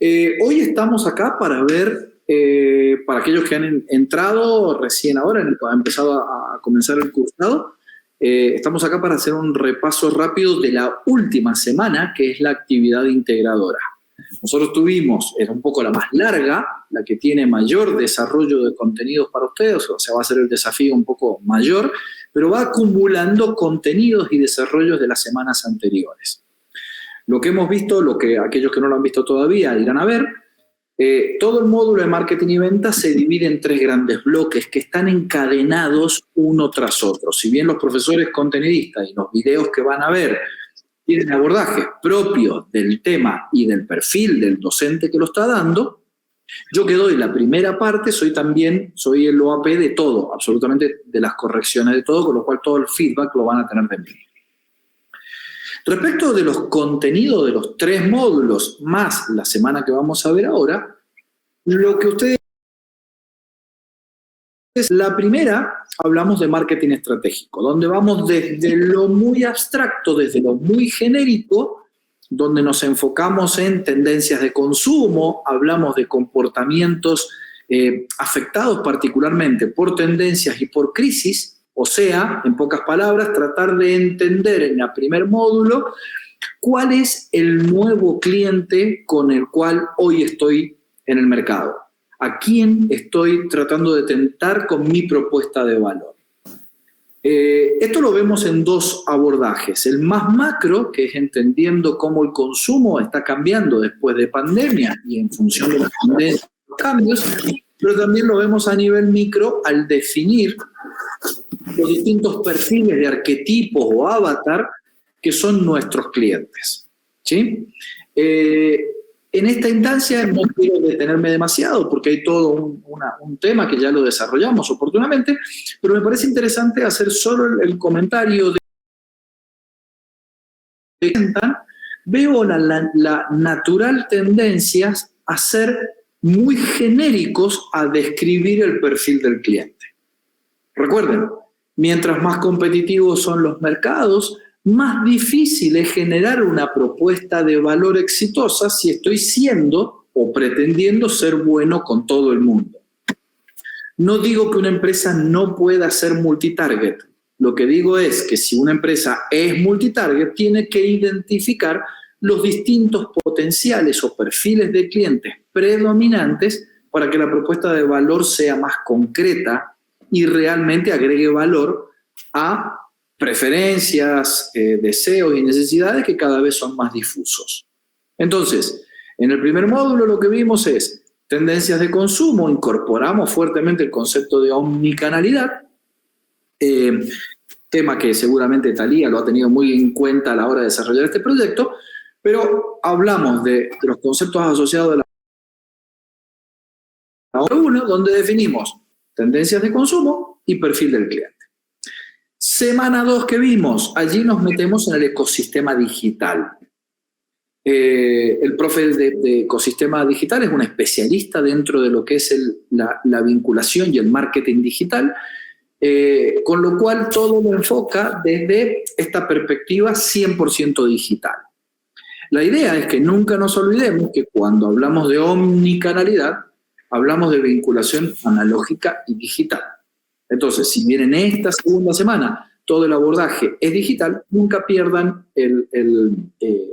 Hoy estamos acá para ver, para aquellos que han entrado recién ahora, ha empezado a comenzar el cursado, estamos acá para hacer un repaso rápido de la última semana, que es la actividad integradora. Nosotros tuvimos, era un poco la más larga, la que tiene mayor desarrollo de contenidos para ustedes, o sea, va a ser el desafío un poco mayor, pero va acumulando contenidos y desarrollos de las semanas anteriores. Lo que hemos visto, lo que aquellos que no lo han visto todavía irán a ver, todo el módulo de marketing y ventas se divide en 3 grandes bloques que están encadenados uno tras otro. Si bien los profesores contenidistas y los videos que van a ver tienen abordajes propios del tema y del perfil del docente que lo está dando, yo que doy la primera parte soy el OAP de todo, absolutamente de las correcciones de todo, con lo cual todo el feedback lo van a tener de mí. Respecto de los contenidos de los 3 módulos, más la semana que vamos a ver ahora, lo que ustedes... La primera, hablamos de marketing estratégico, donde vamos desde lo muy abstracto, desde lo muy genérico, donde nos enfocamos en tendencias de consumo, hablamos de comportamientos afectados particularmente por tendencias y por crisis. O sea, en pocas palabras, tratar de entender en el primer módulo cuál es el nuevo cliente con el cual hoy estoy en el mercado. ¿A quién estoy tratando de tentar con mi propuesta de valor? Esto lo vemos en 2 abordajes. El más macro, que es entendiendo cómo el consumo está cambiando después de pandemia y en función de las tendencias y los cambios, pero también lo vemos a nivel micro al definir los distintos perfiles de arquetipos o avatar que son nuestros clientes. ¿Sí? En esta instancia no quiero detenerme demasiado porque hay todo un tema que ya lo desarrollamos oportunamente, pero me parece interesante hacer solo el comentario de veo la natural tendencia a ser muy genéricos a describir el perfil del cliente. Recuerden, mientras más competitivos son los mercados, más difícil es generar una propuesta de valor exitosa si estoy siendo o pretendiendo ser bueno con todo el mundo. No digo que una empresa no pueda ser multitarget. Lo que digo es que si una empresa es multitarget, tiene que identificar los distintos potenciales o perfiles de clientes predominantes para que la propuesta de valor sea más concreta y realmente agregue valor a preferencias, deseos y necesidades que cada vez son más difusos. Entonces, en el primer módulo lo que vimos es tendencias de consumo, incorporamos fuertemente el concepto de omnicanalidad, tema que seguramente Thalía lo ha tenido muy en cuenta a la hora de desarrollar este proyecto, pero hablamos de los conceptos asociados de la 1, donde definimos tendencias de consumo y perfil del cliente. Semana 2 que vimos, allí nos metemos en el ecosistema digital. El profe de ecosistema digital es un especialista dentro de lo que es la vinculación y el marketing digital, con lo cual todo lo enfoca desde esta perspectiva 100% digital. La idea es que nunca nos olvidemos que cuando hablamos de omnicanalidad, hablamos de vinculación analógica y digital. Entonces, si bien en esta segunda semana todo el abordaje es digital, nunca pierdan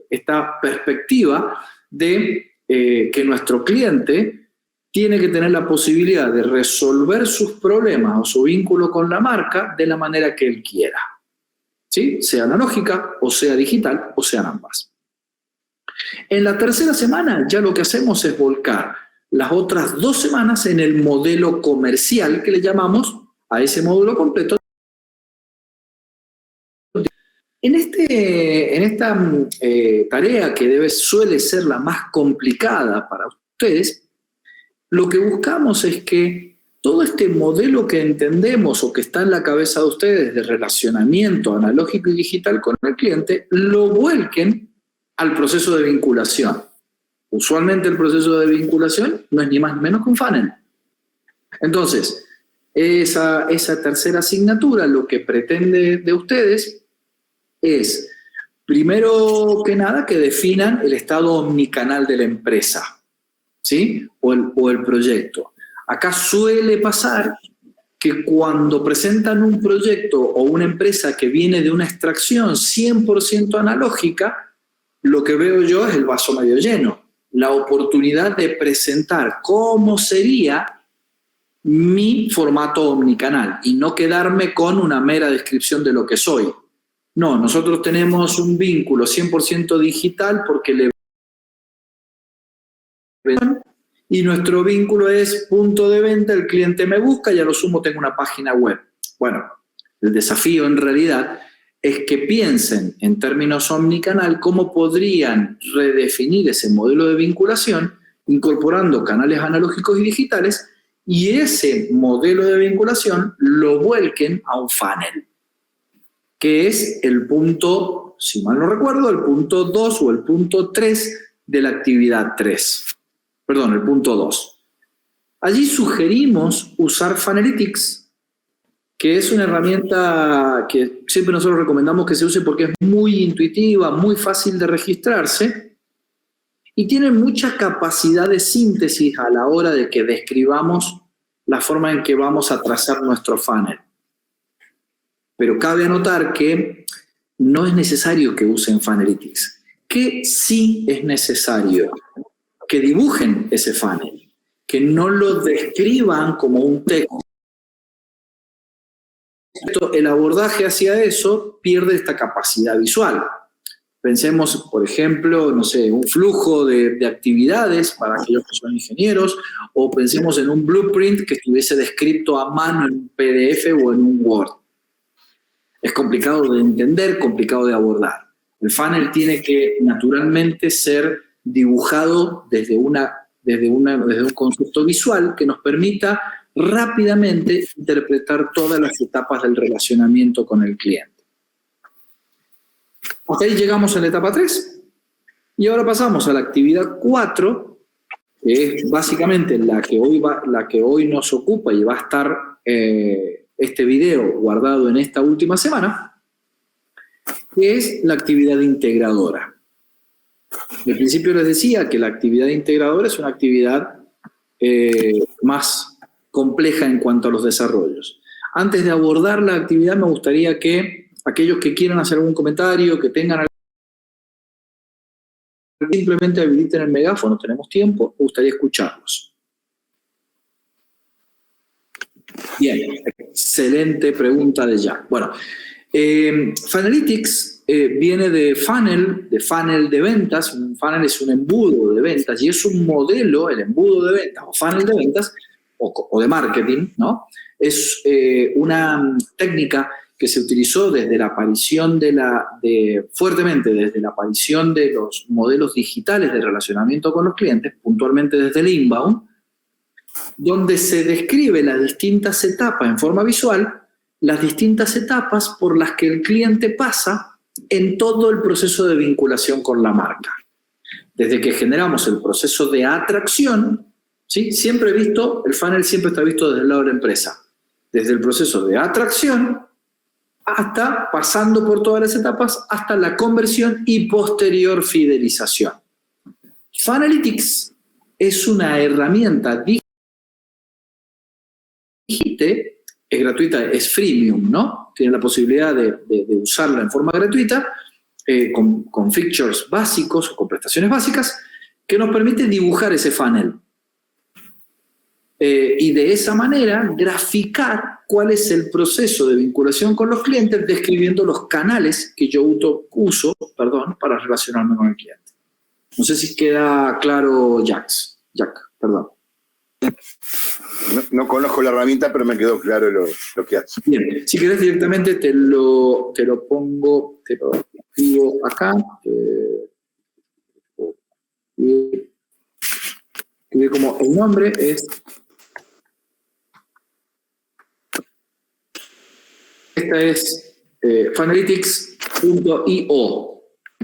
esta perspectiva de que nuestro cliente tiene que tener la posibilidad de resolver sus problemas o su vínculo con la marca de la manera que él quiera. ¿Sí? Sea analógica, o sea digital, o sean ambas. En la tercera semana ya lo que hacemos es volcar las otras 2 semanas en el modelo comercial que le llamamos a ese módulo completo. En esta tarea que suele ser la más complicada para ustedes, lo que buscamos es que todo este modelo que entendemos o que está en la cabeza de ustedes de relacionamiento analógico y digital con el cliente, lo vuelquen al proceso de vinculación. Usualmente el proceso de vinculación no es ni más ni menos que un funnel. Entonces, esa tercera asignatura lo que pretende de ustedes es, primero que nada, que definan el estado omnicanal de la empresa. ¿sí? O el proyecto. Acá suele pasar que cuando presentan un proyecto o una empresa que viene de una extracción 100% analógica, lo que veo yo es el vaso medio lleno, la oportunidad de presentar cómo sería mi formato omnicanal y no quedarme con una mera descripción de lo que soy. No, nosotros tenemos un vínculo 100% digital porque le y nuestro vínculo es punto de venta, el cliente me busca y a lo sumo tengo una página web. Bueno, el desafío en realidad es que piensen en términos omnicanal cómo podrían redefinir ese modelo de vinculación incorporando canales analógicos y digitales y ese modelo de vinculación lo vuelquen a un funnel, que es el punto, si mal no recuerdo, el punto 2 o el punto 3 de la actividad 3. Perdón, el punto 2. Allí sugerimos usar Funnelytics, que es una herramienta que siempre nosotros recomendamos que se use porque es muy intuitiva, muy fácil de registrarse y tiene mucha capacidad de síntesis a la hora de que describamos la forma en que vamos a trazar nuestro funnel. Pero cabe anotar que no es necesario que usen Funnelytics, que sí es necesario que dibujen ese funnel, que no lo describan como un texto. El abordaje hacia eso pierde esta capacidad visual. Pensemos, por ejemplo, no sé, un flujo de actividades para aquellos que son ingenieros, o pensemos en un blueprint que estuviese descrito a mano en un PDF o en un Word. Es complicado de entender, complicado de abordar. El funnel tiene que naturalmente ser dibujado desde un concepto visual que nos permita rápidamente interpretar todas las etapas del relacionamiento con el cliente. Hasta ahí llegamos a la etapa 3 y ahora pasamos a la actividad 4, que es básicamente la que hoy nos ocupa y va a estar este video guardado en esta última semana, que es la actividad integradora. Al principio les decía que la actividad integradora es una actividad más compleja en cuanto a los desarrollos. Antes de abordar la actividad, me gustaría que aquellos que quieran hacer algún comentario, que tengan simplemente habiliten el megáfono, tenemos tiempo, me gustaría escucharlos. Bien, excelente pregunta de Jack. Bueno, Funnelytics viene de funnel de ventas. Un funnel es un embudo de ventas y es un modelo, el embudo de ventas o funnel de ventas o de marketing, ¿no? Es una técnica que se utilizó desde la aparición fuertemente desde la aparición de los modelos digitales de relacionamiento con los clientes, puntualmente desde el inbound, donde se describe las distintas etapas en forma visual, las distintas etapas por las que el cliente pasa en todo el proceso de vinculación con la marca. Desde que generamos el proceso de atracción, ¿sí? Siempre el funnel siempre está visto desde el lado de la empresa. Desde el proceso de atracción hasta, pasando por todas las etapas, hasta la conversión y posterior fidelización. Funnelytics es una herramienta es gratuita, es freemium, ¿no? Tiene la posibilidad de usarla en forma gratuita, con features básicos o con prestaciones básicas, que nos permite dibujar ese funnel. Y de esa manera graficar cuál es el proceso de vinculación con los clientes, describiendo los canales que yo uso para relacionarme con el cliente. No sé si queda claro, Jack, perdón. No conozco la herramienta, pero me quedó claro lo que hace. Bien, si querés directamente te lo escribo acá. Como el nombre es... Esta es funnelytics.io.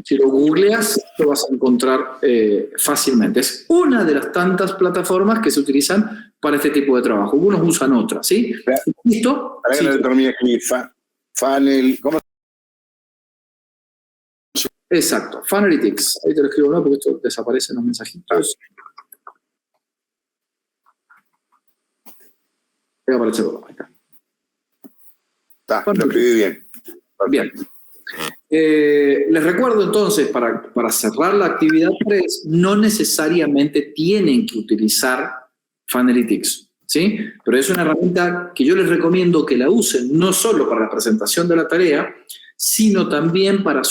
Si lo googleas, lo vas a encontrar fácilmente. Es una de las tantas plataformas que se utilizan para este tipo de trabajo. Algunos usan otras, ¿sí? ¿Listo? Para que no termine aquí, funnel, ¿cómo? Exacto, Funnelytics. Ahí te lo escribo, ¿no? Porque esto desaparece en los mensajitos. Voy a aparecer ahí está. Está, lo escribí bien. Bien. Les recuerdo entonces, para cerrar la actividad 3, no necesariamente tienen que utilizar Funnelytics, ¿sí? Pero es una herramienta que yo les recomiendo que la usen, no solo para la presentación de la tarea, sino también para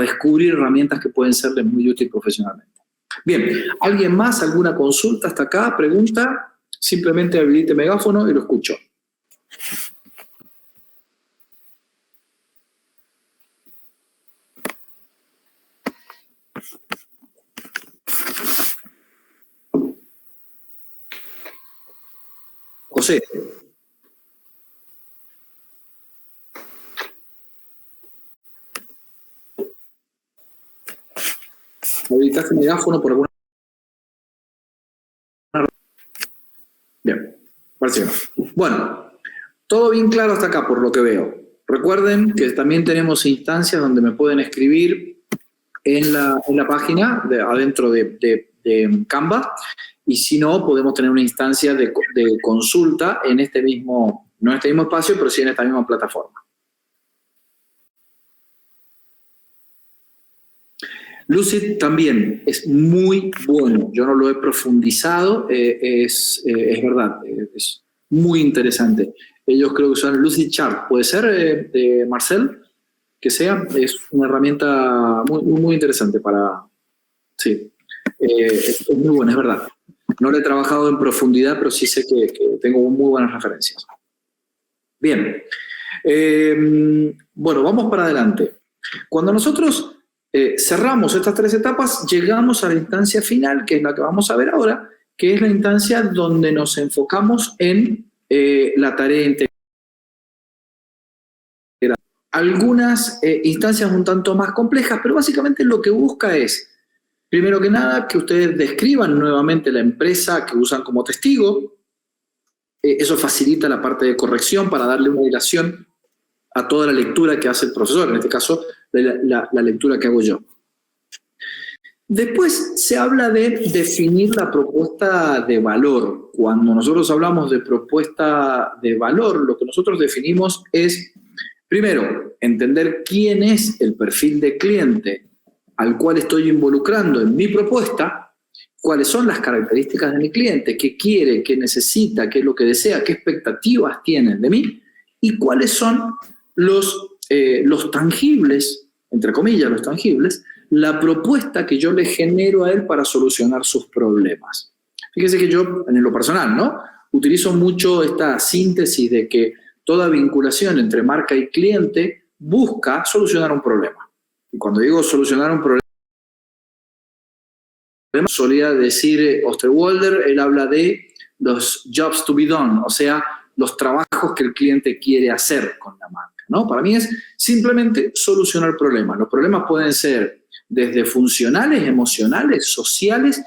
descubrir herramientas que pueden serles muy útiles profesionalmente. Bien, ¿alguien más? ¿Alguna consulta hasta acá? ¿Pregunta? Simplemente habilite megáfono y lo escucho. José. ¿Habilitaste el megáfono por alguna? Bien, parece que no. Bueno, todo bien claro hasta acá por lo que veo. Recuerden que también tenemos instancias donde me pueden escribir en la página, adentro de Canva, y si no, podemos tener una instancia de consulta en este mismo, no en este mismo espacio, pero sí en esta misma plataforma. Lucid también es muy bueno. Yo no lo he profundizado, es verdad, es muy interesante. Ellos creo que usan Lucid Chart. ¿Puede ser, de Marcel? Que sea, es una herramienta muy, muy interesante para... Sí, es muy buena, es verdad. No lo he trabajado en profundidad, pero sí sé que tengo muy buenas referencias. Bien. Bueno, vamos para adelante. Cuando nosotros cerramos estas 3 etapas, llegamos a la instancia final, que es la que vamos a ver ahora, que es la instancia donde nos enfocamos en la tarea integral. Algunas instancias un tanto más complejas, pero básicamente lo que busca es, primero que nada, que ustedes describan nuevamente la empresa que usan como testigo. Eso facilita la parte de corrección para darle una dilación a toda la lectura que hace el profesor, en este caso, la lectura que hago yo. Después se habla de definir la propuesta de valor. Cuando nosotros hablamos de propuesta de valor, lo que nosotros definimos es, primero, entender quién es el perfil de cliente al cual estoy involucrando en mi propuesta, cuáles son las características de mi cliente, qué quiere, qué necesita, qué es lo que desea, qué expectativas tienen de mí y cuáles son los tangibles, entre comillas, los tangibles, la propuesta que yo le genero a él para solucionar sus problemas. Fíjese que yo, en lo personal, ¿no?, utilizo mucho esta síntesis de que toda vinculación entre marca y cliente busca solucionar un problema. Y cuando digo solucionar un problema, solía decir Osterwalder, él habla de los jobs to be done, o sea, los trabajos que el cliente quiere hacer con la marca, ¿no? Para mí es simplemente solucionar problemas. Los problemas pueden ser desde funcionales, emocionales, sociales.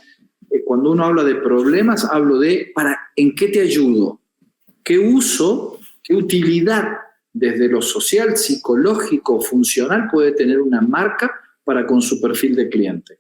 Cuando uno habla de problemas, hablo de ¿en qué te ayudo? ¿Qué uso, qué utilidad desde lo social, psicológico, funcional puede tener una marca para con su perfil de cliente?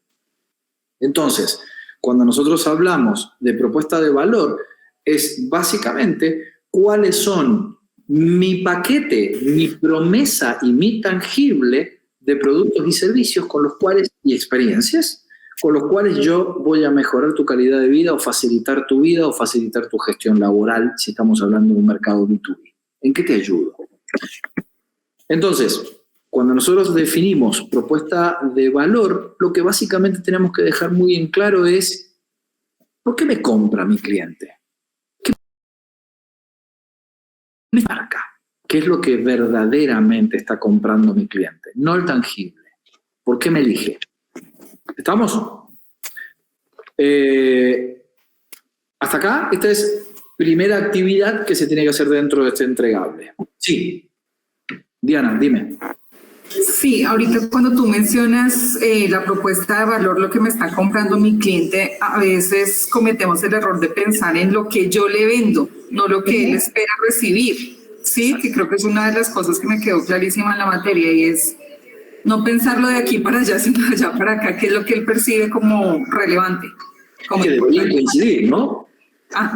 Entonces, cuando nosotros hablamos de propuesta de valor, es básicamente cuáles son mi paquete, mi promesa y mi tangible de productos y servicios con los cuales, y experiencias, con los cuales yo voy a mejorar tu calidad de vida o facilitar tu vida o facilitar tu gestión laboral, si estamos hablando de un mercado B2B. ¿En qué te ayudo? Entonces, cuando nosotros definimos propuesta de valor, lo que básicamente tenemos que dejar muy en claro es, ¿por qué me compra mi cliente? ¿Qué me marca? ¿Qué es lo que verdaderamente está comprando mi cliente? No el tangible. ¿Por qué me elige? ¿Estamos? Hasta acá, esta es primera actividad que se tiene que hacer dentro de este entregable. Sí. Diana, dime. Sí, ahorita cuando tú mencionas la propuesta de valor, lo que me está comprando mi cliente, a veces cometemos el error de pensar en lo que yo le vendo, no lo que él espera recibir. Sí, que creo que es una de las cosas que me quedó clarísima en la materia y es no pensarlo de aquí para allá, sino de allá para acá, que es lo que él percibe como relevante. Como que debería coincidir, ¿no?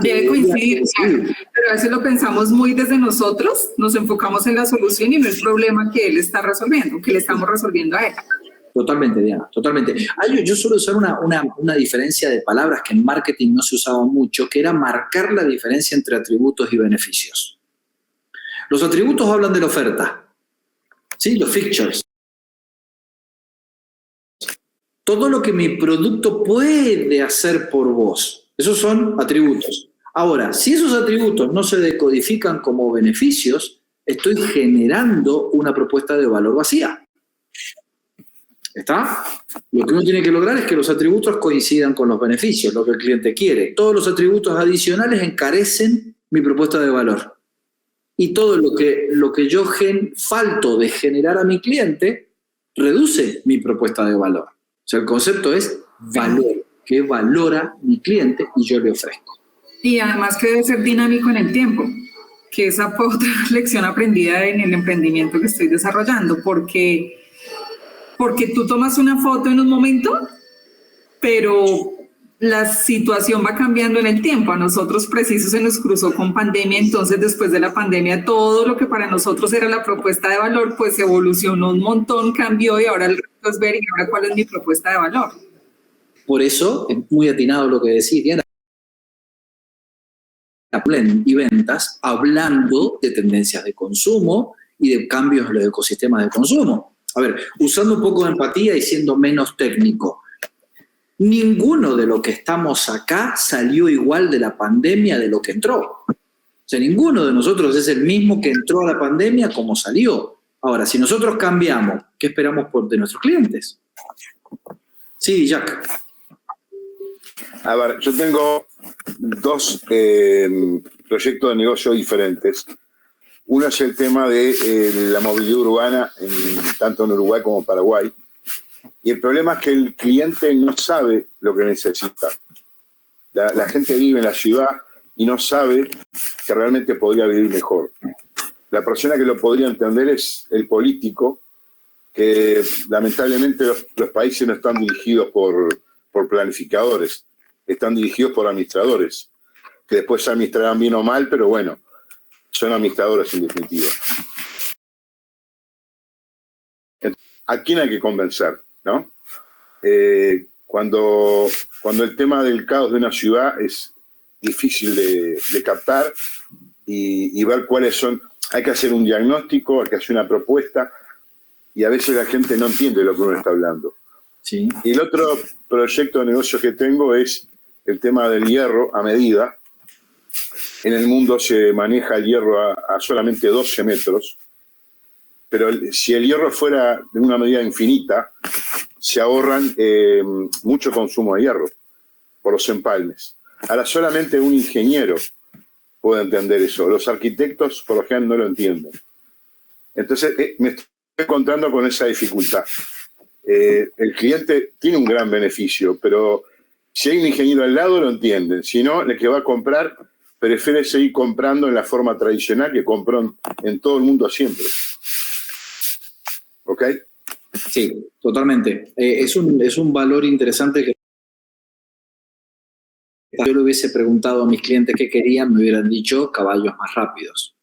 Debe coincidir, claro. Pero a veces lo pensamos muy desde nosotros, nos enfocamos en la solución y no el problema que él está resolviendo, que le estamos resolviendo a él. Totalmente, Diana, totalmente. Yo suelo usar una diferencia de palabras que en marketing no se usaba mucho, que era marcar la diferencia entre atributos y beneficios. Los atributos hablan de la oferta, ¿sí? Los features. Todo lo que mi producto puede hacer por vos. Esos son atributos. Ahora, si esos atributos no se decodifican como beneficios, estoy generando una propuesta de valor vacía. ¿Está? Lo que uno tiene que lograr es que los atributos coincidan con los beneficios, lo que el cliente quiere. Todos los atributos adicionales encarecen mi propuesta de valor. Y todo lo que yo falto de generar a mi cliente reduce mi propuesta de valor. O sea, el concepto es valor, que valora mi cliente y yo le ofrezco. Y además que debe ser dinámico en el tiempo, que esa fue otra lección aprendida en el emprendimiento que estoy desarrollando, porque tú tomas una foto en un momento, pero la situación va cambiando en el tiempo. A nosotros preciso se nos cruzó con pandemia, entonces después de la pandemia todo lo que para nosotros era la propuesta de valor, pues evolucionó un montón, cambió y ahora el reto es ver y ahora cuál es mi propuesta de valor. Por eso es muy atinado lo que decís, Diana, y ventas, hablando de tendencias de consumo y de cambios en los ecosistemas de consumo. A ver, usando un poco de empatía y siendo menos técnico. Ninguno de los que estamos acá salió igual de la pandemia de lo que entró. O sea, ninguno de nosotros es el mismo que entró a la pandemia como salió. Ahora, si nosotros cambiamos, ¿qué esperamos de nuestros clientes? Sí, Jack. A ver, yo tengo dos proyectos de negocio diferentes. Uno es el tema de la movilidad urbana, tanto en Uruguay como en Paraguay. Y el problema es que el cliente no sabe lo que necesita. La gente vive en la ciudad y no sabe que realmente podría vivir mejor. La persona que lo podría entender es el político, que lamentablemente los países no están dirigidos por planificadores, están dirigidos por administradores, que después se administrarán bien o mal, pero bueno, son administradores en definitiva. ¿A quién hay que convencer? ¿No? Cuando el tema del caos de una ciudad es difícil de captar y ver cuáles son, hay que hacer un diagnóstico, hay que hacer una propuesta y a veces la gente no entiende lo que uno está hablando. Sí. Y el otro proyecto de negocio que tengo es el tema del hierro a medida. En el mundo se maneja el hierro a solamente 12 metros, pero si el hierro fuera de una medida infinita, se ahorran mucho consumo de hierro por los empalmes. Ahora, solamente un ingeniero puede entender eso. Los arquitectos, por lo general, no lo entienden. Entonces, me estoy encontrando con esa dificultad. El cliente tiene un gran beneficio, pero si hay un ingeniero al lado, lo entienden. Si no, el que va a comprar prefiere seguir comprando en la forma tradicional que compró en todo el mundo siempre. ¿Ok? Sí, totalmente. Es un valor interesante que yo le hubiese preguntado a mis clientes qué querían, me hubieran dicho caballos más rápidos.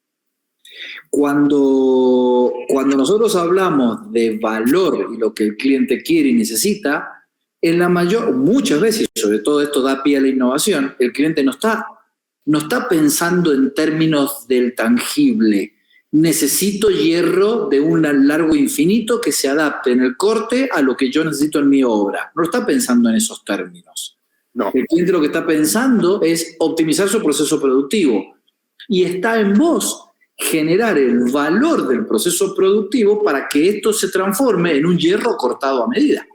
Cuando nosotros hablamos de valor y lo que el cliente quiere y necesita, muchas veces, sobre todo esto da pie a la innovación, el cliente no está pensando en términos del tangible. Necesito hierro de un largo infinito que se adapte en el corte a lo que yo necesito en mi obra. No está pensando en esos términos. No. El cliente lo que está pensando es optimizar su proceso productivo. Y está en vos generar el valor del proceso productivo para que esto se transforme en un hierro cortado a medida.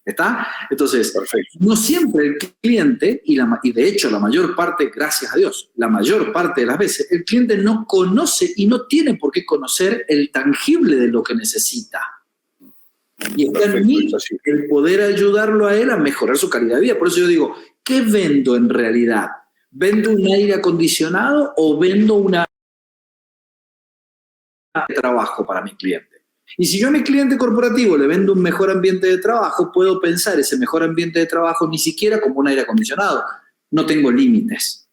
¿Está? Entonces, perfecto. No siempre el cliente, y de hecho la mayor parte, gracias a Dios, la mayor parte de las veces, el cliente no conoce y no tiene por qué conocer el tangible de lo que necesita. Y está en mí el poder ayudarlo a él a mejorar su calidad de vida. Por eso yo digo, ¿qué vendo en realidad? ¿Vendo un aire acondicionado o vendo una trabajo para mi cliente? Y si yo a mi cliente corporativo le vendo un mejor ambiente de trabajo, puedo pensar ese mejor ambiente de trabajo ni siquiera como un aire acondicionado. No tengo límites.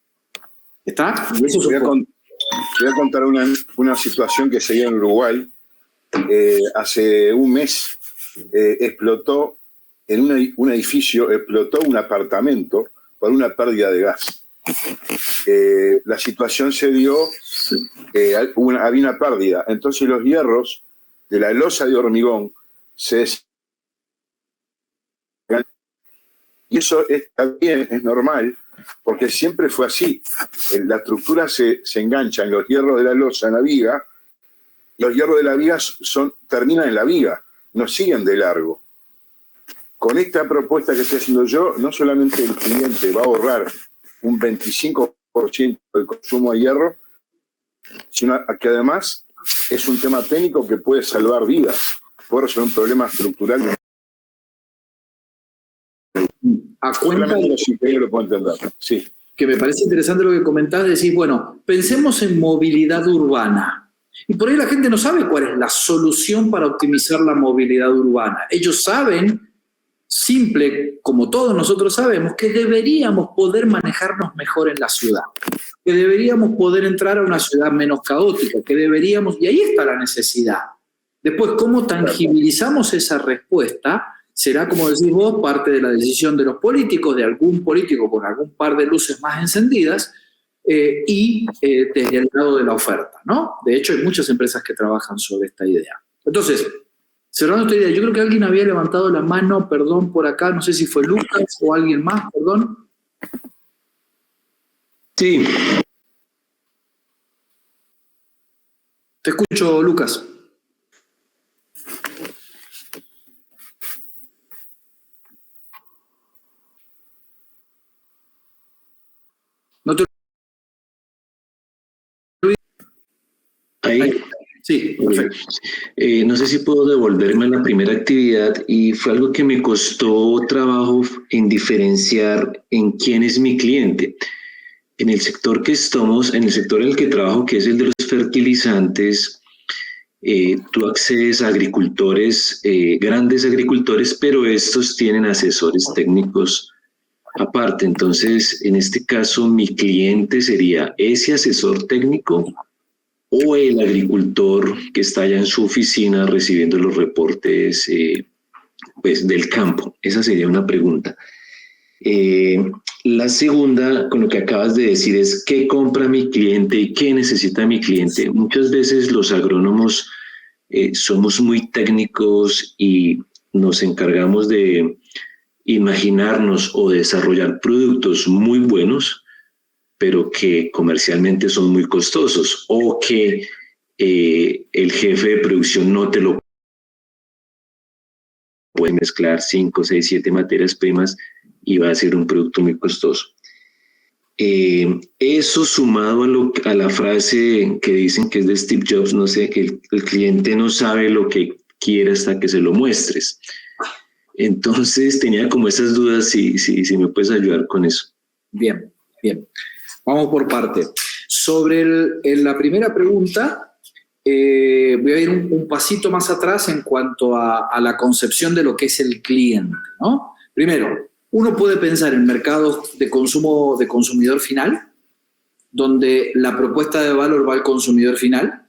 ¿Está? Y eso Voy a contar una situación que se dio en Uruguay. Hace un mes explotó en un edificio, explotó un apartamento por una pérdida de gas. La situación se dio, había una pérdida. Entonces los hierros de la losa de hormigón y eso está bien, es normal, porque siempre fue así. La estructura se engancha en los hierros de la losa, en la viga, y los hierros de la viga terminan en la viga, no siguen de largo. Con esta propuesta que estoy haciendo yo, no solamente el cliente va a ahorrar un 25% del consumo de hierro, sino que además es un tema técnico que puede salvar vidas, puede resolver un problema estructural. A cuenta solamente los ingenieros lo pueden entender. Sí. Que me parece interesante lo que comentás, decís, bueno, pensemos en movilidad urbana. Y por ahí la gente no sabe cuál es la solución para optimizar la movilidad urbana. Ellos saben, simple, como todos nosotros sabemos, que deberíamos poder manejarnos mejor en la ciudad, que deberíamos poder entrar a una ciudad menos caótica, que deberíamos, y ahí está la necesidad. Después, ¿cómo tangibilizamos esa respuesta? Será, como decís vos, parte de la decisión de los políticos, de algún político con algún par de luces más encendidas, y desde el lado de la oferta, ¿no? De hecho, hay muchas empresas que trabajan sobre esta idea. Entonces, cerrando esta idea, yo creo que alguien había levantado la mano, perdón, por acá, no sé si fue Lucas o alguien más, perdón. Sí. Te escucho, Lucas. No te... Ahí. Sí, perfecto. No sé si puedo devolverme a la primera actividad y fue algo que me costó trabajo en diferenciar en quién es mi cliente. En el sector que estamos, en el sector en el que trabajo, que es el de los fertilizantes, tú accedes a agricultores, grandes agricultores, pero estos tienen asesores técnicos aparte. Entonces, en este caso, mi cliente sería ese asesor técnico o el agricultor que está allá en su oficina recibiendo los reportes pues, del campo. Esa sería una pregunta. La segunda, con lo que acabas de decir, es qué compra mi cliente y qué necesita mi cliente. Muchas veces los agrónomos somos muy técnicos y nos encargamos de imaginarnos o desarrollar productos muy buenos, pero que comercialmente son muy costosos, o que el jefe de producción no te lo puede mezclar 5, 6, 7 materias primas y va a ser un producto muy costoso. Eso sumado a la frase que dicen que es de Steve Jobs, no sé, que el cliente no sabe lo que quiere hasta que se lo muestres. Entonces tenía como esas dudas, si me puedes ayudar con eso. Bien, bien. Vamos por parte. Sobre la primera pregunta, voy a ir un pasito más atrás en cuanto a la concepción de lo que es el cliente, ¿no? Primero, uno puede pensar en mercados de consumo de consumidor final, donde la propuesta de valor va al consumidor final.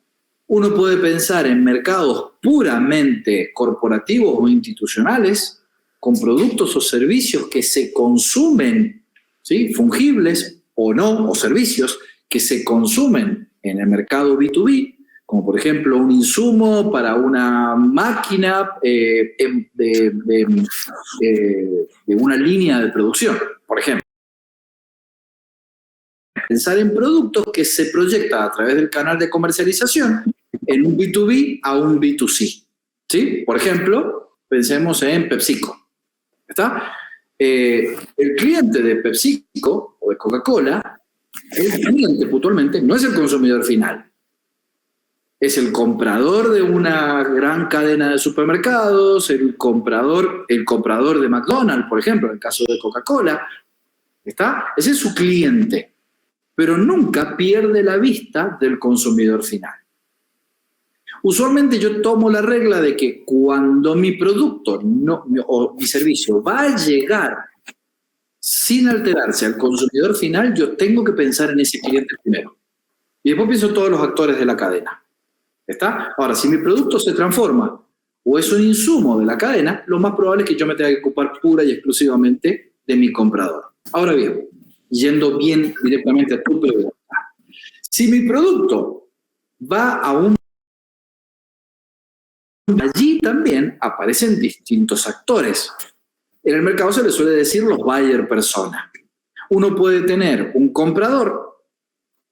Uno puede pensar en mercados puramente corporativos o institucionales, con productos o servicios que se consumen, ¿sí? Fungibles o no, o servicios que se consumen en el mercado B2B, como por ejemplo un insumo para una máquina de una línea de producción, por ejemplo. Pensar en productos que se proyectan a través del canal de comercialización en un B2B a un B2C, ¿sí? Por ejemplo, pensemos en PepsiCo, ¿está? El cliente de PepsiCo o de Coca-Cola, el cliente puntualmente no es el consumidor final, es el comprador de una gran cadena de supermercados, el comprador de McDonald's, por ejemplo, en el caso de Coca-Cola, ¿está? Ese es su cliente, pero nunca pierde la vista del consumidor final. Usualmente yo tomo la regla de que cuando mi producto o mi servicio va a llegar, sin alterarse al consumidor final, yo tengo que pensar en ese cliente primero. Y después pienso en todos los actores de la cadena. ¿Está? Ahora, si mi producto se transforma o es un insumo de la cadena, lo más probable es que yo me tenga que ocupar pura y exclusivamente de mi comprador. Ahora bien, yendo bien directamente a tu pregunta, si mi producto va a un... Allí también aparecen distintos actores. En el mercado se le suele decir los buyer persona. Uno puede tener un comprador,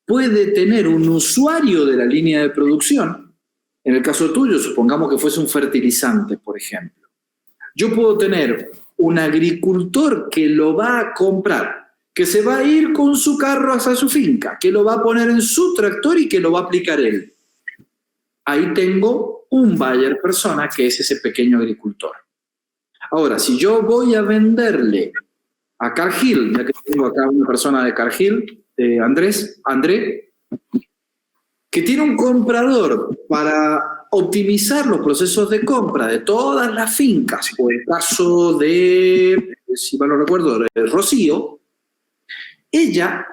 puede tener un usuario de la línea de producción. En el caso tuyo, supongamos que fuese un fertilizante, por ejemplo. Yo puedo tener un agricultor que lo va a comprar, que se va a ir con su carro hasta su finca, que lo va a poner en su tractor y que lo va a aplicar él. Ahí tengo un buyer persona que es ese pequeño agricultor. Ahora, si yo voy a venderle a Cargill, ya que tengo acá una persona de Cargill, André, que tiene un comprador para optimizar los procesos de compra de todas las fincas, o el caso de, si mal no recuerdo, de Rocío, ella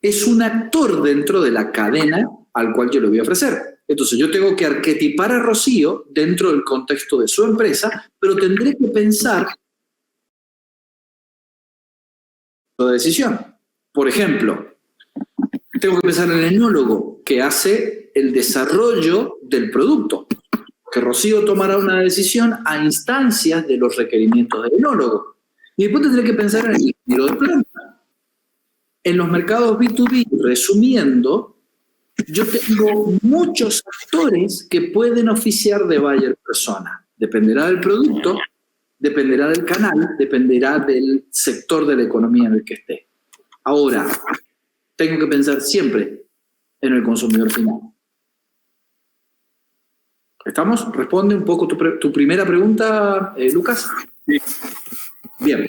es un actor dentro de la cadena al cual yo le voy a ofrecer. Entonces yo tengo que arquetipar a Rocío dentro del contexto de su empresa, pero tendré que pensar en la decisión. Por ejemplo, tengo que pensar en el enólogo que hace el desarrollo del producto. Que Rocío tomará una decisión a instancias de los requerimientos del enólogo. Y después tendré que pensar en el ingeniero de planta. En los mercados B2B, resumiendo, yo tengo muchos actores que pueden oficiar de buyer persona. Dependerá del producto, dependerá del canal, dependerá del sector de la economía en el que esté. Ahora, tengo que pensar siempre en el consumidor final. ¿Estamos? Responde un poco tu primera pregunta, Lucas. Sí. Bien.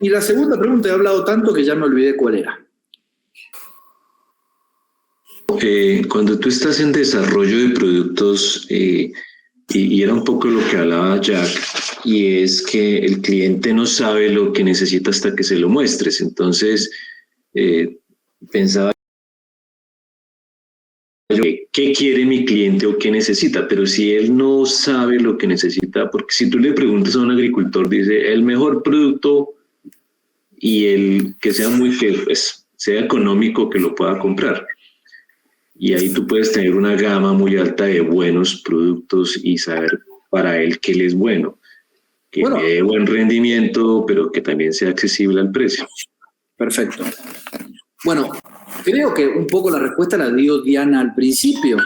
Y la segunda pregunta he hablado tanto que ya me olvidé cuál era. Cuando tú estás en desarrollo de productos, y era un poco lo que hablaba Jack, y es que el cliente no sabe lo que necesita hasta que se lo muestres. Entonces, pensaba yo, ¿qué quiere mi cliente o qué necesita? Pero si él no sabe lo que necesita, porque si tú le preguntas a un agricultor, dice, el mejor producto y el que sea sea económico que lo pueda comprar. Y ahí tú puedes tener una gama muy alta de buenos productos y saber para él qué le es bueno. Que me dé buen rendimiento, pero que también sea accesible al precio. Perfecto. Bueno, creo que un poco la respuesta la dio Diana al principio.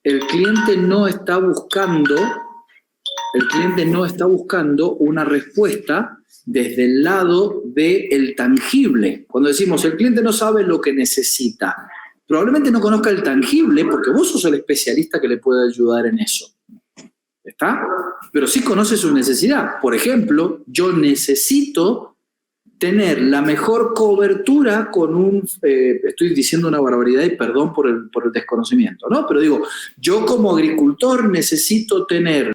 El cliente no está buscando una respuesta desde el lado del tangible. Cuando decimos el cliente no sabe lo que necesita, probablemente no conozca el tangible porque vos sos el especialista que le puede ayudar en eso. ¿Está? Pero sí conoce su necesidad. Por ejemplo, yo necesito tener la mejor cobertura con un... estoy diciendo una barbaridad y perdón por el desconocimiento, ¿no? Pero digo, yo como agricultor necesito tener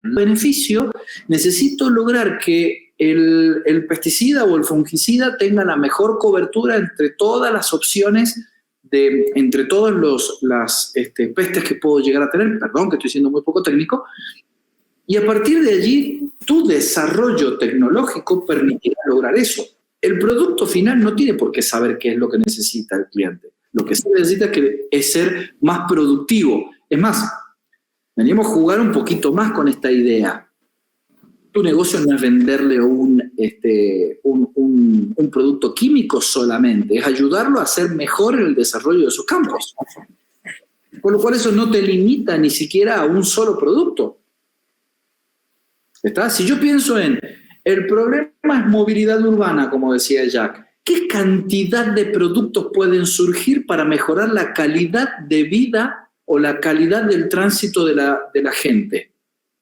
beneficio, necesito lograr que el pesticida o el fungicida tenga la mejor cobertura entre todas las opciones, entre todas las pestes que puedo llegar a tener, perdón que estoy siendo muy poco técnico, y a partir de allí tu desarrollo tecnológico permitirá lograr eso. El producto final no tiene por qué saber qué es lo que necesita el cliente. Lo que se necesita es ser más productivo. Es más, venimos a jugar un poquito más con esta idea. Tu negocio no es venderle un producto químico solamente, es ayudarlo a hacer mejor en el desarrollo de sus campos. Con lo cual eso no te limita ni siquiera a un solo producto. ¿Está? Si yo pienso en el problema es movilidad urbana, como decía Jack, ¿qué cantidad de productos pueden surgir para mejorar la calidad de vida o la calidad del tránsito de la gente?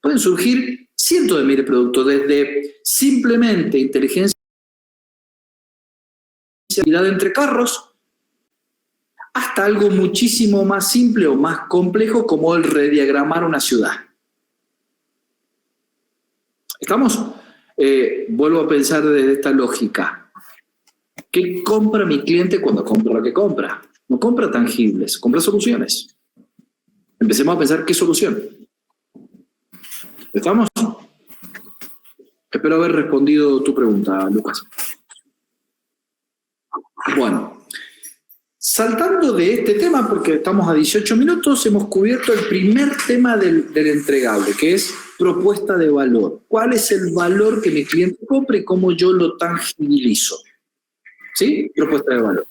Pueden surgir cientos de miles de productos, desde simplemente inteligencia entre carros, hasta algo muchísimo más simple o más complejo como el rediagramar una ciudad. ¿Estamos? Vuelvo a pensar desde esta lógica. ¿Qué compra mi cliente cuando compra lo que compra? No compra tangibles, compra soluciones. Empecemos a pensar qué solución. ¿Estamos? Espero haber respondido tu pregunta, Lucas. Bueno, saltando de este tema, porque estamos a 18 minutos, hemos cubierto el primer tema del entregable, que es propuesta de valor. ¿Cuál es el valor que mi cliente compra y cómo yo lo tangibilizo? ¿Sí? Propuesta de valor.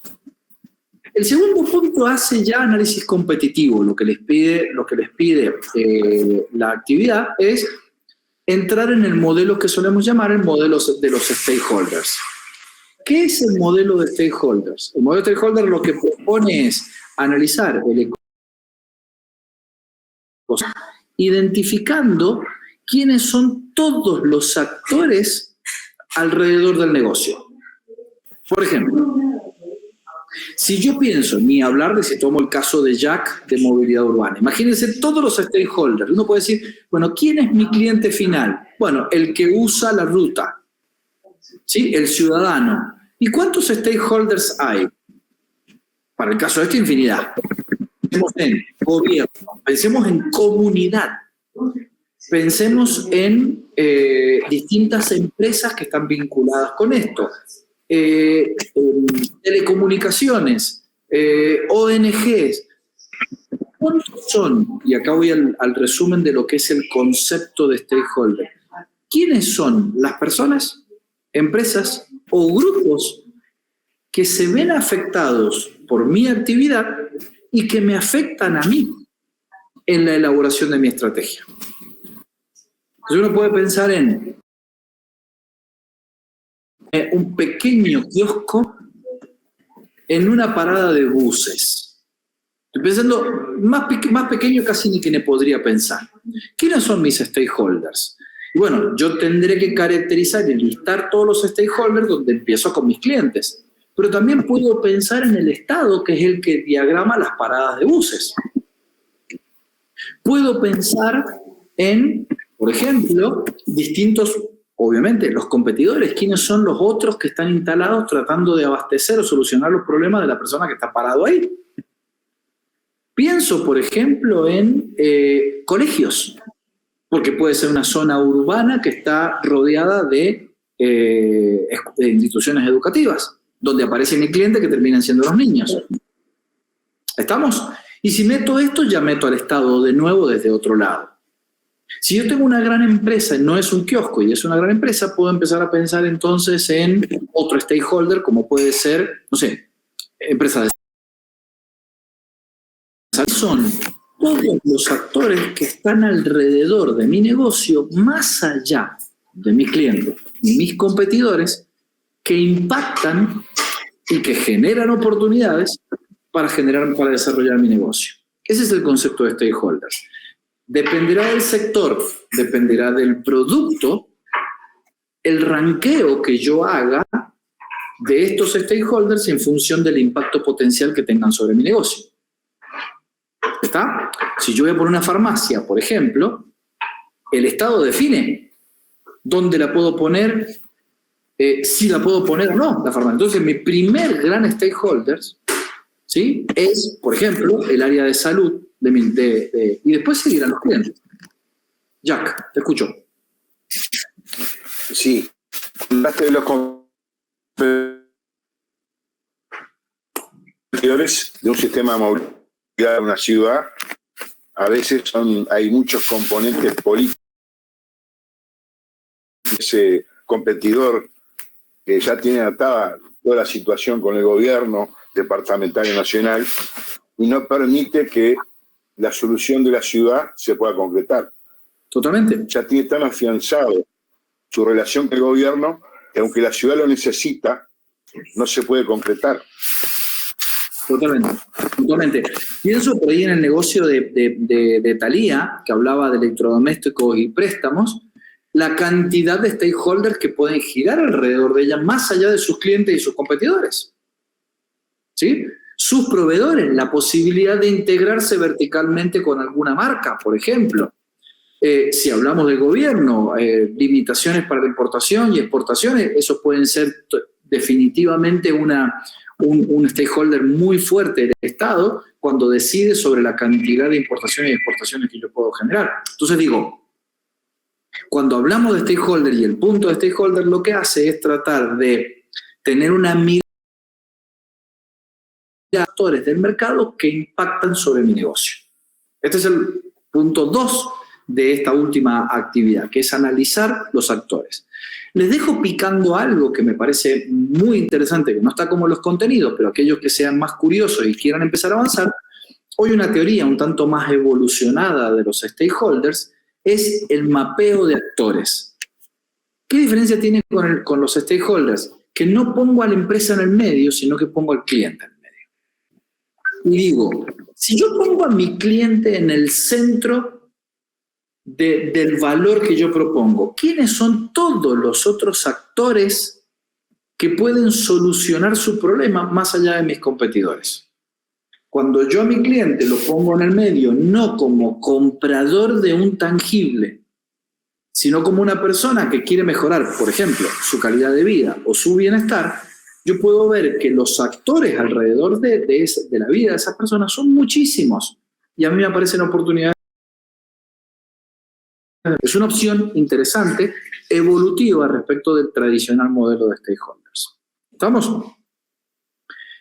El segundo punto hace ya análisis competitivo. Lo que les pide la actividad es entrar en el modelo que solemos llamar el modelo de los stakeholders. ¿Qué es el modelo de stakeholders? El modelo de stakeholders lo que propone es analizar el ecosistema, identificando quiénes son todos los actores alrededor del negocio. Por ejemplo, si yo pienso, ni hablar de si tomo el caso de Jack de movilidad urbana, imagínense todos los stakeholders. Uno puede decir, bueno, ¿quién es mi cliente final? Bueno, el que usa la ruta, ¿sí? El ciudadano. ¿Y cuántos stakeholders hay? Para el caso de esta, infinidad. Pensemos en gobierno, pensemos en comunidad, pensemos en distintas empresas que están vinculadas con esto. Telecomunicaciones, ONGs. ¿Cuántos son? Y acá voy al resumen de lo que es el concepto de stakeholder. ¿Quiénes son las personas, empresas o grupos que se ven afectados por mi actividad y que me afectan a mí en la elaboración de mi estrategia? Entonces uno puede pensar en un pequeño kiosco en una parada de buses. Estoy pensando, más pequeño casi ni que me podría pensar. ¿Quiénes son mis stakeholders? Y bueno, yo tendré que caracterizar y listar todos los stakeholders donde empiezo con mis clientes. Pero también puedo pensar en el Estado, que es el que diagrama las paradas de buses. Puedo pensar en, por ejemplo, distintos, obviamente, los competidores. ¿Quiénes son los otros que están instalados tratando de abastecer o solucionar los problemas de la persona que está parado ahí? Pienso, por ejemplo, en colegios, porque puede ser una zona urbana que está rodeada de instituciones educativas, donde aparece mi cliente que terminan siendo los niños. ¿Estamos? Y si meto esto, ya meto al Estado de nuevo desde otro lado. Si yo tengo una gran empresa, no es un kiosco y es una gran empresa, puedo empezar a pensar entonces en otro stakeholder, como puede ser, no sé, empresa de... Son todos los actores que están alrededor de mi negocio, más allá de mis clientes y mis competidores, que impactan y que generan oportunidades para desarrollar mi negocio. Ese es el concepto de stakeholders. Dependerá del sector, dependerá del producto, el ranqueo que yo haga de estos stakeholders en función del impacto potencial que tengan sobre mi negocio. ¿Está? Si yo voy a poner una farmacia, por ejemplo, el Estado define dónde la puedo poner, si la puedo poner o no, la farmacia. Entonces, mi primer gran stakeholder, ¿sí?, es, por ejemplo, el área de salud, y después seguirán los clientes. Jack, te escucho. Sí, hablaste de los competidores de un sistema de movilidad de una ciudad. A veces hay muchos componentes políticos. Ese competidor que ya tiene atada toda la situación con el gobierno departamental y nacional y no permite que la solución de la ciudad se pueda concretar. Totalmente. Ya tiene tan afianzado su relación con el gobierno que aunque la ciudad lo necesita, no se puede concretar. Totalmente, totalmente. Pienso por ahí en el negocio de Thalía, que hablaba de electrodomésticos y préstamos, la cantidad de stakeholders que pueden girar alrededor de ella, más allá de sus clientes y sus competidores. ¿Sí? Sus proveedores, la posibilidad de integrarse verticalmente con alguna marca, por ejemplo. Si hablamos del gobierno, limitaciones para la importación y exportaciones, eso pueden ser definitivamente un stakeholder muy fuerte del Estado cuando decide sobre la cantidad de importaciones y exportaciones que yo puedo generar. Entonces digo, cuando hablamos de stakeholder y el punto de stakeholder, lo que hace es tratar de tener una mirada de actores del mercado que impactan sobre mi negocio. Este es el punto 2 de esta última actividad, que es analizar los actores. Les dejo picando algo que me parece muy interesante, que no está como los contenidos, pero aquellos que sean más curiosos y quieran empezar a avanzar, hoy una teoría un tanto más evolucionada de los stakeholders es el mapeo de actores. ¿Qué diferencia tiene con los stakeholders? Que no pongo a la empresa en el medio, sino que pongo al cliente en el medio. Y digo, si yo pongo a mi cliente en el centro del valor que yo propongo, ¿quiénes son todos los otros actores que pueden solucionar su problema más allá de mis competidores? Cuando yo a mi cliente lo pongo en el medio, no como comprador de un tangible, sino como una persona que quiere mejorar, por ejemplo, su calidad de vida o su bienestar, yo puedo ver que los actores alrededor de la vida de esas personas son muchísimos. Y a mí me aparecen oportunidades. Es una opción interesante, evolutiva respecto del tradicional modelo de stakeholders. ¿Estamos?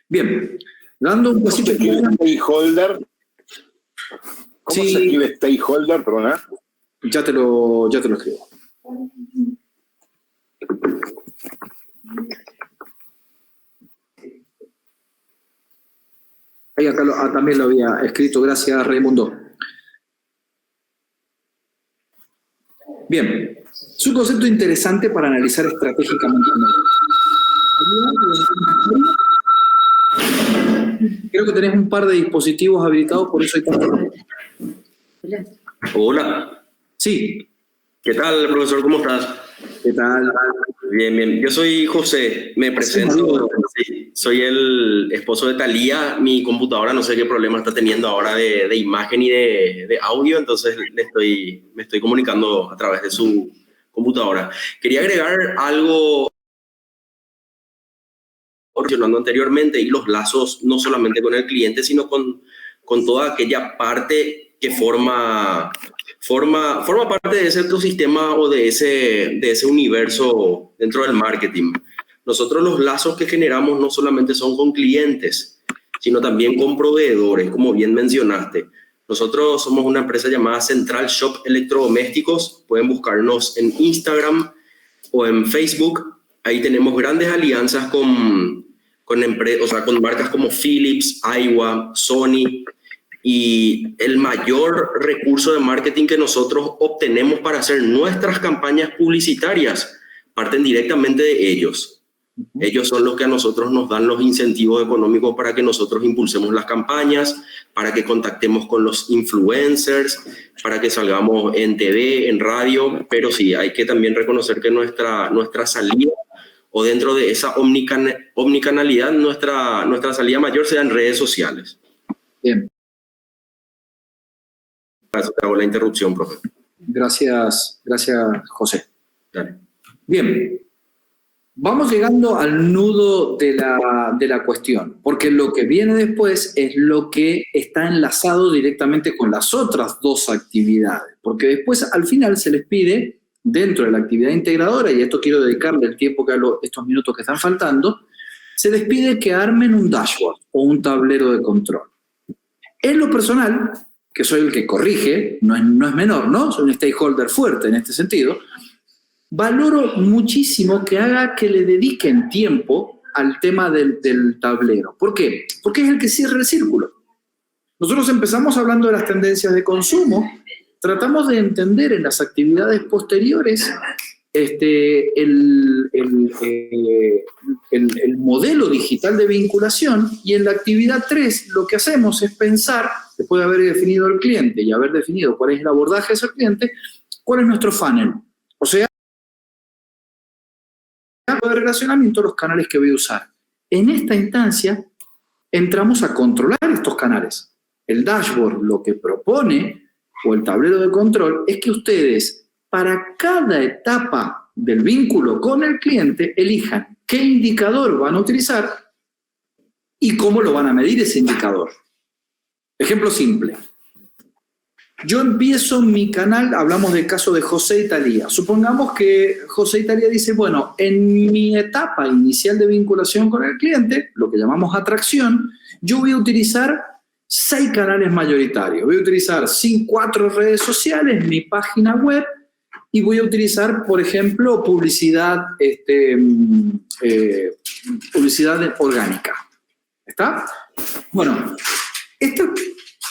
Bien. Dando un pasito. Stakeholder. ¿Cómo Sí, se escribe stakeholder, perdona? Ya te lo escribo. Ahí acá también lo había escrito, gracias Raimundo. Bien, es un concepto interesante para analizar estratégicamente. Creo que tenés un par de dispositivos habilitados, por eso hay tanto. Hola. Sí. ¿Qué tal, profesor? ¿Cómo estás? ¿Qué tal? Bien, bien. Yo soy José, me presento. Sí, soy el esposo de Talía. Mi computadora no sé qué problema está teniendo ahora de imagen y de audio, entonces me estoy comunicando a través de su computadora. Quería agregar algo mencionando anteriormente y los lazos no solamente con el cliente, sino con toda aquella parte que forma parte de ese ecosistema o de ese universo dentro del marketing. Nosotros los lazos que generamos no solamente son con clientes, sino también con proveedores, como bien mencionaste. Nosotros somos una empresa llamada Central Shop Electrodomésticos. Pueden buscarnos en Instagram o en Facebook. Ahí tenemos grandes alianzas con marcas como Philips, Aiwa, Sony. Y el mayor recurso de marketing que nosotros obtenemos para hacer nuestras campañas publicitarias parten directamente de ellos. Ellos son los que a nosotros nos dan los incentivos económicos para que nosotros impulsemos las campañas, para que contactemos con los influencers, para que salgamos en TV, en radio. Pero sí, hay que también reconocer que nuestra salida o dentro de esa omnicanalidad, nuestra salida mayor sea en redes sociales. Bien. Para eso te hago la interrupción, profe. Gracias, José. Dale. Bien, vamos llegando al nudo de la cuestión, porque lo que viene después es lo que está enlazado directamente con las otras dos actividades, porque después al final se les pide, dentro de la actividad integradora, y esto quiero dedicarle el tiempo estos minutos que están faltando, se les pide que armen un dashboard o un tablero de control. En lo personal, que soy el que corrige, no es menor, ¿no? Soy un stakeholder fuerte en este sentido, valoro muchísimo que le dediquen tiempo al tema del tablero. ¿Por qué? Porque es el que cierra el círculo. Nosotros empezamos hablando de las tendencias de consumo, tratamos de entender en las actividades posteriores el modelo digital de vinculación, y en la actividad 3 lo que hacemos es pensar, después de haber definido el cliente y haber definido cuál es el abordaje de ese cliente, cuál es nuestro funnel. O sea, de relacionamiento, los canales que voy a usar. En esta instancia entramos a controlar estos canales. El dashboard lo que propone o el tablero de control es que ustedes, para cada etapa del vínculo con el cliente, elijan qué indicador van a utilizar y cómo lo van a medir ese indicador. Ejemplo simple. Yo empiezo mi canal, hablamos del caso de José y Talía. Supongamos que José y Talía dicen, bueno, en mi etapa inicial de vinculación con el cliente, lo que llamamos atracción, yo voy a utilizar 6 canales mayoritarios. Voy a utilizar 4 redes sociales, mi página web, y voy a utilizar, por ejemplo, publicidad orgánica. ¿Está? Bueno, estos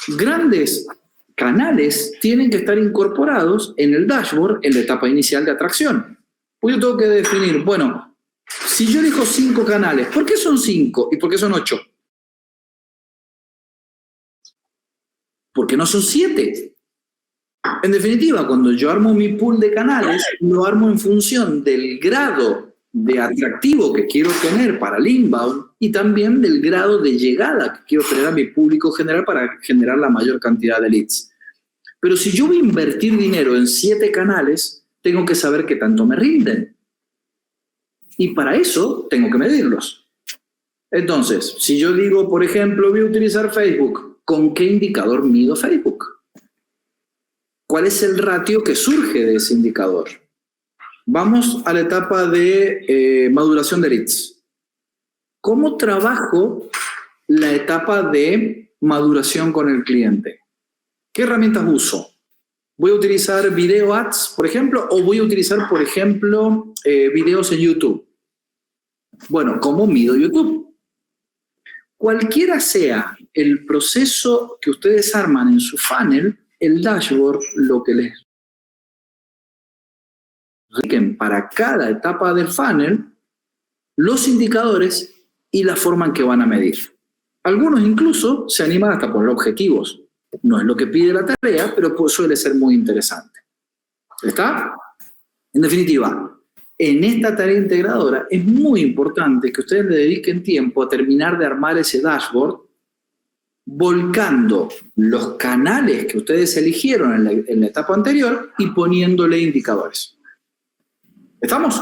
grandes canales tienen que estar incorporados en el dashboard en la etapa inicial de atracción. Pues yo tengo que definir, bueno, si yo elijo 5 canales, ¿por qué son 5 y por qué son 8? Porque no son 7. En definitiva, cuando yo armo mi pool de canales, lo armo en función del grado de atractivo que quiero tener para el inbound y también del grado de llegada que quiero tener a mi público general para generar la mayor cantidad de leads. Pero si yo voy a invertir dinero en 7 canales, tengo que saber qué tanto me rinden. Y para eso tengo que medirlos. Entonces, si yo digo, por ejemplo, voy a utilizar Facebook, ¿con qué indicador mido Facebook? ¿Cuál es el ratio que surge de ese indicador? Vamos a la etapa de maduración de leads. ¿Cómo trabajo la etapa de maduración con el cliente? ¿Qué herramientas uso? ¿Voy a utilizar video ads, por ejemplo, o voy a utilizar, por ejemplo, videos en YouTube? Bueno, ¿cómo mido YouTube? Cualquiera sea el proceso que ustedes arman en su funnel, el dashboard lo que les requieren para cada etapa del funnel, los indicadores y la forma en que van a medir. Algunos incluso se animan hasta poner objetivos. No es lo que pide la tarea, pero suele ser muy interesante. ¿Está? En definitiva, en esta tarea integradora es muy importante que ustedes le dediquen tiempo a terminar de armar ese dashboard, volcando los canales que ustedes eligieron en la etapa anterior y poniéndole indicadores. ¿Estamos?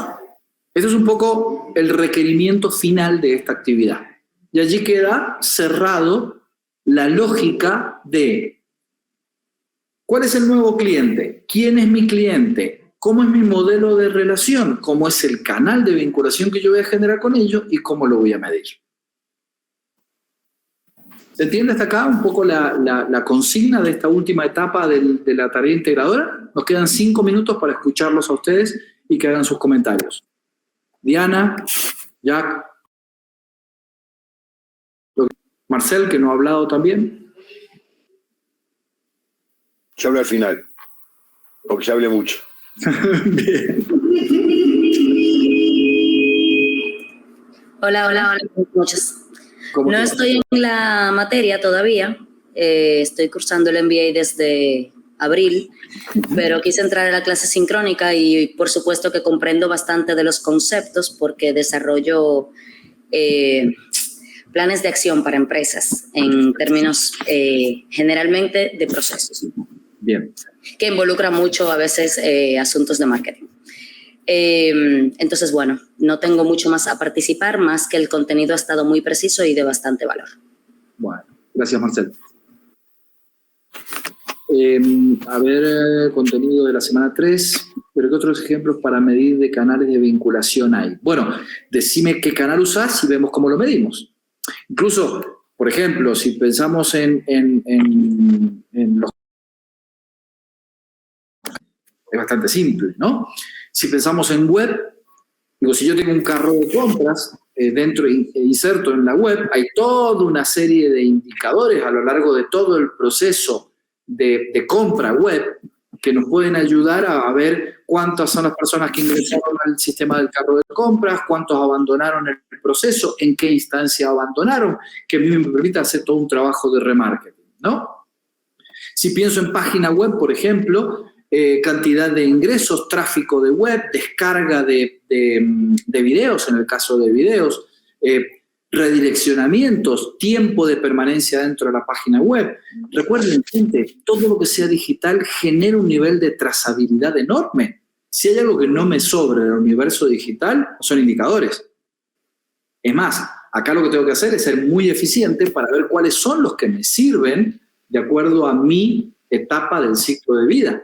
Este es un poco el requerimiento final de esta actividad. Y allí queda cerrado la lógica de ¿cuál es el nuevo cliente? ¿Quién es mi cliente? ¿Cómo es mi modelo de relación? ¿Cómo es el canal de vinculación que yo voy a generar con ellos? ¿Y cómo lo voy a medir? ¿Se entiende hasta acá un poco la consigna de esta última etapa de la tarea integradora? Nos quedan 5 minutos para escucharlos a ustedes y que hagan sus comentarios. Diana, Jack, Marcel, que no ha hablado también. Yo hablo al final, porque ya hablé mucho. Bien. Hola, buenas noches. No estoy en la materia todavía, estoy cursando el MBA desde abril, pero quise entrar a la clase sincrónica y por supuesto que comprendo bastante de los conceptos porque desarrollo planes de acción para empresas en términos generalmente de procesos. Bien. Que involucra mucho a veces asuntos de marketing. Entonces, bueno, no tengo mucho más a participar, más que el contenido ha estado muy preciso y de bastante valor. Bueno, gracias, Marcel. A ver, contenido de la semana 3. ¿Pero qué otros ejemplos para medir de canales de vinculación hay? Bueno, decime qué canal usás y vemos cómo lo medimos. Incluso, por ejemplo, si pensamos en los... Es bastante simple, ¿no? Si pensamos en web, digo, si yo tengo un carro de compras inserto en la web, hay toda una serie de indicadores a lo largo de todo el proceso de compra web que nos pueden ayudar a ver cuántas son las personas que ingresaron al sistema del carro de compras, cuántos abandonaron el proceso, en qué instancia abandonaron, que a mí me permite hacer todo un trabajo de remarketing, ¿no? Si pienso en página web, por ejemplo, cantidad de ingresos, tráfico de web, descarga de videos, en el caso de videos, redireccionamientos, tiempo de permanencia dentro de la página web. Recuerden, gente, todo lo que sea digital genera un nivel de trazabilidad enorme. Si hay algo que no me sobra en el universo digital, son indicadores. Es más, acá lo que tengo que hacer es ser muy eficiente para ver cuáles son los que me sirven de acuerdo a mi etapa del ciclo de vida.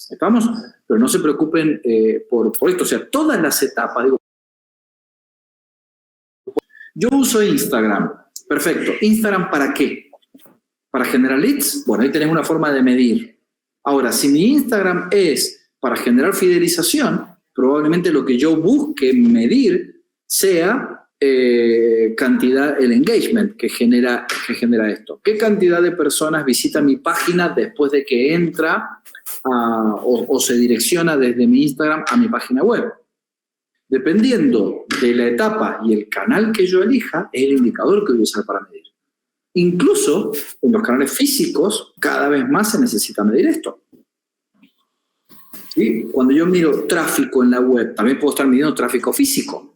¿Estamos? Pero no se preocupen por esto. O sea, todas las etapas, digo, yo uso Instagram. Perfecto. ¿Instagram para qué? ¿Para generar leads? Bueno, ahí tenés una forma de medir. Ahora, si mi Instagram es para generar fidelización, probablemente lo que yo busque medir sea cantidad, el engagement que genera esto. ¿Qué cantidad de personas visitan mi página después de que entra o se direcciona desde mi Instagram a mi página web? Dependiendo de la etapa y el canal que yo elija, es el indicador que voy a usar para medir. Incluso en los canales físicos, cada vez más se necesita medir esto. ¿Sí? Cuando yo miro tráfico en la web, también puedo estar midiendo tráfico físico.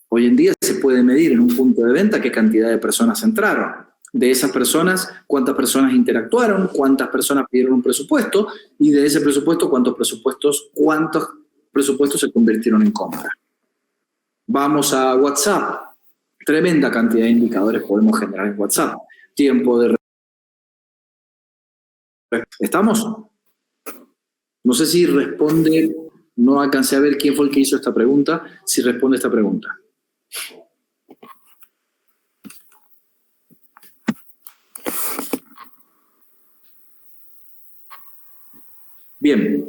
Hoy en día se puede medir en un punto de venta qué cantidad de personas entraron. De esas personas, cuántas personas interactuaron, cuántas personas pidieron un presupuesto, y de ese presupuesto, cuántos presupuestos se convirtieron en compra. Vamos a WhatsApp. Tremenda cantidad de indicadores podemos generar en WhatsApp. Tiempo de... ¿Estamos? No sé si responde, no alcancé a ver quién fue el que hizo esta pregunta, si responde esta pregunta. Bien.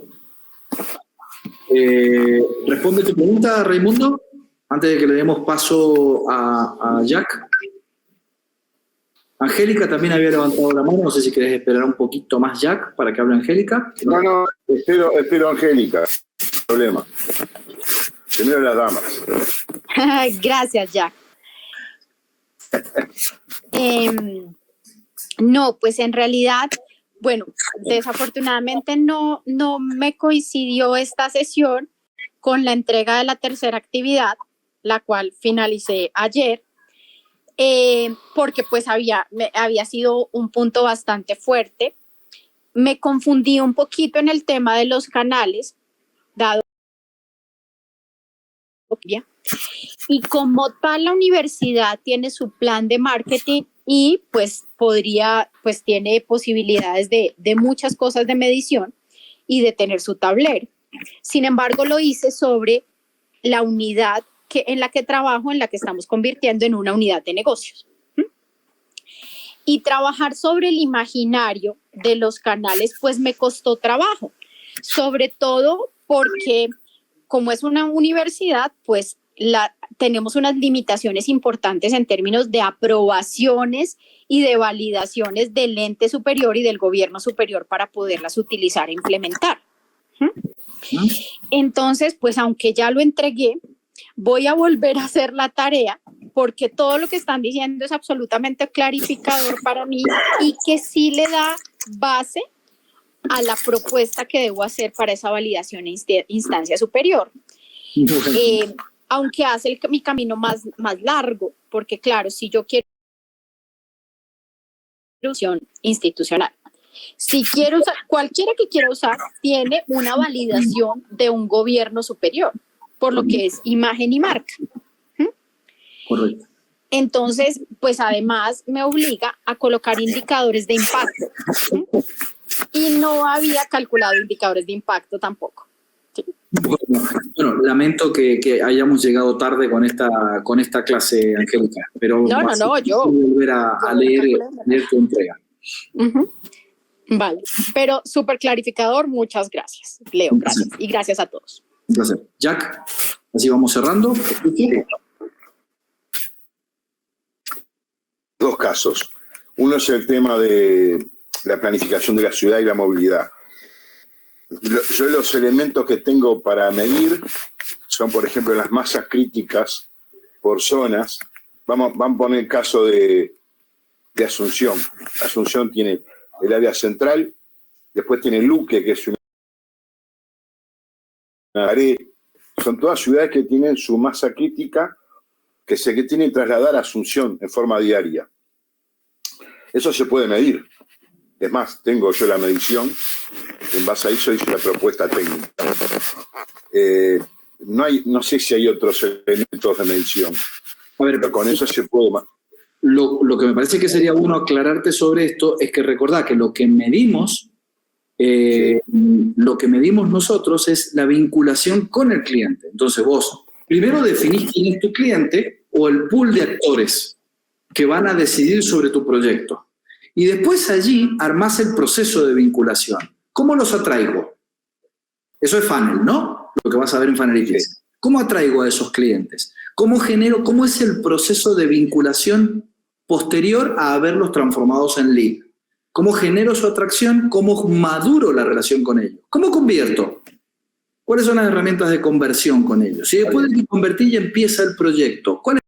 ¿Responde tu pregunta, Raimundo? Antes de que le demos paso a Jack. Angélica también había levantado la mano. No sé si querés esperar un poquito más, Jack, para que hable Angélica. No, espero Angélica. No hay problema. Primero las damas. Gracias, Jack. No, pues en realidad, bueno, desafortunadamente no me coincidió esta sesión con la entrega de la tercera actividad, la cual finalicé ayer, porque pues había sido un punto bastante fuerte. Me confundí un poquito en el tema de los canales, dado y como tal la universidad tiene su plan de marketing y pues tiene posibilidades de muchas cosas de medición y de tener su tablero. Sin embargo, lo hice sobre la unidad en la que trabajo, en la que estamos convirtiendo en una unidad de negocios. Y trabajar sobre el imaginario de los canales pues me costó trabajo, sobre todo porque como es una universidad, pues tenemos unas limitaciones importantes en términos de aprobaciones y de validaciones del ente superior y del gobierno superior para poderlas utilizar e implementar. Entonces, pues aunque ya lo entregué, voy a volver a hacer la tarea porque todo lo que están diciendo es absolutamente clarificador para mí y que sí le da base a la propuesta que debo hacer para esa validación en instancia superior. Aunque hace mi camino más largo, porque claro, si yo quiero institucional, si quiero usar, cualquiera que quiera usar, tiene una validación de un gobierno superior, por lo que es imagen y marca. Correcto. Entonces, pues además me obliga a colocar indicadores de impacto. Y no había calculado indicadores de impacto tampoco. ¿Sí? Bueno, lamento que hayamos llegado tarde con esta clase, Angélica, pero yo volver a leer tu entrega. Vale, pero súper clarificador, muchas gracias, Leo, gracias, y gracias a todos. Un placer. Jack, así vamos cerrando. Dos casos. Uno es el tema de la planificación de la ciudad y la movilidad. Yo los elementos que tengo para medir son, por ejemplo, las masas críticas por zonas. Vamos a poner el caso de Asunción. Asunción tiene el área central, después tiene Luque, que es una pared. Son todas ciudades que tienen su masa crítica que se tienen que trasladar a Asunción en forma diaria. Eso se puede medir. Es más, tengo yo la medición, en base a eso hice la propuesta técnica. No sé si hay otros elementos de medición. A ver, pero con eso se puede... Lo que me parece que sería bueno aclararte sobre esto es que recordá que lo que medimos nosotros es la vinculación con el cliente. Entonces vos primero definís quién es tu cliente o el pool de actores que van a decidir sobre tu proyecto. Y después allí armás el proceso de vinculación. ¿Cómo los atraigo? Eso es funnel, ¿no? Lo que vas a ver en Funnelytics. ¿Cómo atraigo a esos clientes? ¿Cómo es el proceso de vinculación posterior a haberlos transformados en lead? ¿Cómo genero su atracción? ¿Cómo maduro la relación con ellos? ¿Cómo convierto? ¿Cuáles son las herramientas de conversión con ellos? Y después de que convertí ya empieza el proyecto. ¿Cuál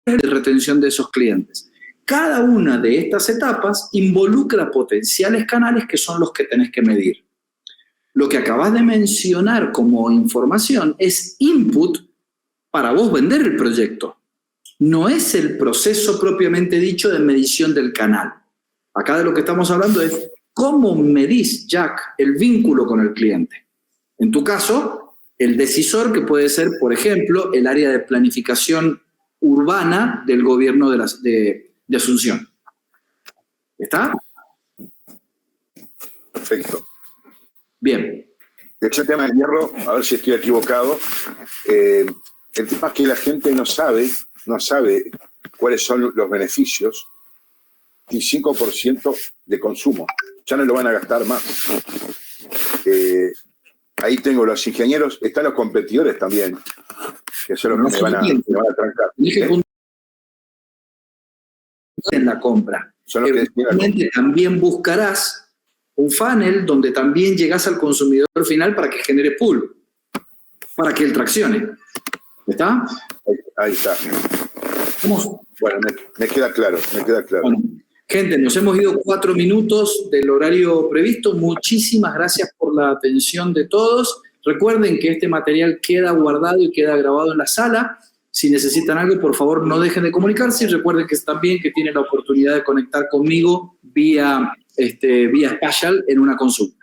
es la retención de esos clientes? Cada una de estas etapas involucra potenciales canales que son los que tenés que medir. Lo que acabas de mencionar como información es input para vos vender el proyecto. No es el proceso propiamente dicho de medición del canal. Acá de lo que estamos hablando es cómo medís, Jack, el vínculo con el cliente. En tu caso, el decisor, que puede ser, por ejemplo, el área de planificación urbana del gobierno de Asunción. ¿Está? Perfecto. Bien. De hecho, el tema del hierro, a ver si estoy equivocado, el tema es que la gente no sabe cuáles son los beneficios y 5% de consumo. Ya no lo van a gastar más. Ahí tengo los ingenieros, están los competidores también, que son los que me van a trancar. En la compra. Son los que también buscarás un funnel donde también llegas al consumidor final para que genere pull, para que él traccione. ¿Está? Ahí está. ¿Cómo? Bueno, me queda claro. Bueno, gente, nos hemos ido 4 minutos del horario previsto. Muchísimas gracias por la atención de todos. Recuerden que este material queda guardado y queda grabado en la sala. Si necesitan algo, por favor, no dejen de comunicarse. Y recuerden que también que tienen la oportunidad de conectar conmigo vía Spatial en una consulta.